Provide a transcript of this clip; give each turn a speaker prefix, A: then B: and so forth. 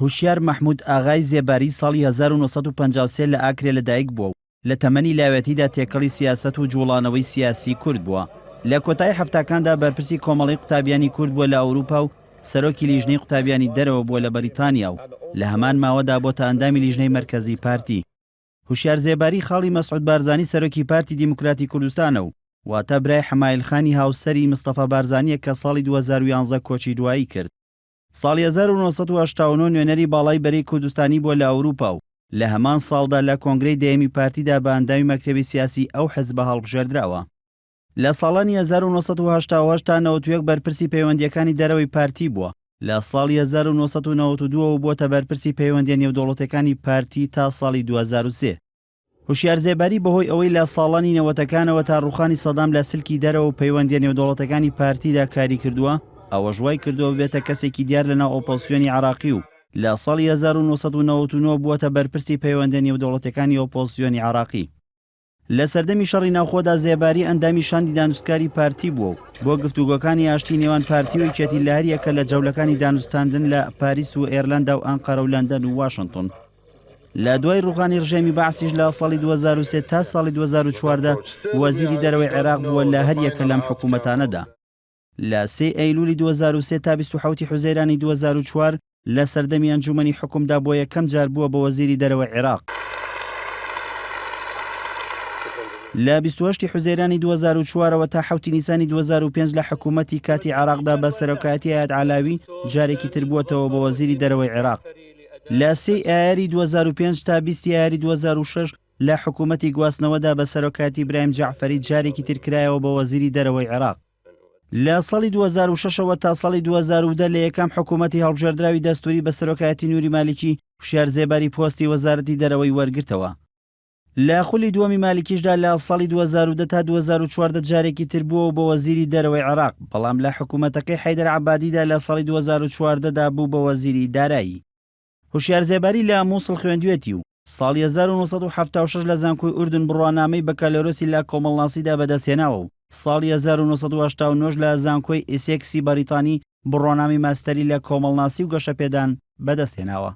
A: هوشیار محمود ئاغای زێباری ساڵی 1953 لە ئاکرێ لەدایک بووە و لە تەمەنی لاوێتیدا تێکەڵی سیاست و جوڵانەوەی سیاسی کورد بووە. لە کۆتایی هەفتەکاندا بەرپرسی کۆمەڵی قوتابیانی کورد بووە لە ئەوروپا و سەرۆکی لیژنەی قوتابیانی دەرەوە بووە لە بەریتانیا و لە هەمان ماوەدا بۆتە ئەندامی لیژنەی مرکزی پارتی. هوشیار زێباری خاڵی مەسعود بارزانی سەرۆکی پارتی دیموکراتی کوردستانە و واتە برای حەمایلخانی هاوسەری مستەفا بارزانیە کە ساڵی 2011 کۆچی دوایی کرد. ساڵی 1989 نوێنەری باڵای بەرەی کوردستانی بووە لە ئەوروپا و لە هەمان ساڵدا لە کۆنگرەی دەیەمی پارتیدا بە ئەندامی مەکتەبی سیاسی ئەو حزبە هەڵبژێردراوە. لە ساڵانی 1980 تا 91 بەرپرسی پەیوەندیەکانی دەرەوەی پارتی بووە. لە ساڵی 1992 بووە بەرپرسی پەیوەندیە نێودەوڵەتەکانی پارتی تا ساڵی 2003. هوشیار زێباری بەهۆی ئەوەی لە ساڵانی نەوەتەکانەوە تا ڕوخانی سەدام لە سلکی دەرەوە و پەیوەندیە نێودەوڵەتەکانی پارتیدا کاری کردووە، ئەوە ژوای کردووە بێتە کەسێکی دیار لەناو ئۆپۆزیسیۆنی عراقی و لە ساڵی 1999 بووە بەرپرسی پەیوەندیە نێودەوڵەتەکانی ئۆپۆزیسیۆنی عراقی. لە سەردەمی شەڕی ناوخۆدا زێباری ئەندامی شاندی دانوستکاری پارتی بووە و بۆ گفتوگۆکانی ئاشتی نێوان پارتی و یەکێتی لاریەکە لە جەولەکانی دانوستاندن لە پاریس و ئێرلندا و ئەنقەرە و لەندەن و واشنگتن. لە دوای ڕوخانی ڕژێمی بەعسیش لە ساڵی 2003 تا ساڵی 2014 وەزیری دەرەوەی عێراق بووە لە هەر یەکە لەم حکوومەتانەدا. لە 3 ئەیلولی 2003 تا 27 حوزەیرانی 2004 لە سەردەمی ئەنجومەنی حکومدا بۆ یەکەم جار بووە بە وەزیری دەرەوەی عێراق. لە 28 حوزەیرانی 2004ەوە تا 7 نیسانی 2005 لە حکوومەتی کاتی عراقدا بە سەرۆکایەتی ئایاد علاوی جارێکی تر بووەتەوە بە وەزیری دەرەوەی عێراق. لە 3 ئایاری 2005 تا 20 ئایاری 2006 لە حکوومەتی گواستنەوەدا بە سەرۆکایەتی برایم جعفەری جارێکی تر کرایەوە بە وەزیری دەرەوەی عێراق. لە ساڵی 2006ەوە تا ساڵی 2010 لە یەکەم حکوومەتی هەڵبژێردراوی دەستوری بە سەرۆکایەتی نوری مالیکی هوشیار زێباری پۆستی وەزارەتی دەرەوەی وەرگرتەوە. لە خولی دووەمی مالیکیشدا لە ساڵی 2010 تا 2014 جارێکی تر بووە بە وەزیری دەرەوەی عێراق، بەڵام لە حکوومەتەکەی حەیدەر عەبادیدا لە ساڵی 2014دا بوو بە وەزیری دارایی. هوشیار زێباری لە مووسڵ خوێندوێتی و ساڵی 1976 لە زانکۆی ئوردن بڕوانامەی بەکالۆرۆسی لە کۆمەڵناسیدا بەدەستهێناوە و ساڵی 1989 لە زانکۆی ئیسێکسی بەریتانی بڕوانامی ماستەری لە کۆمەڵناسی و گەشەپێدان بەدەستهێناوە.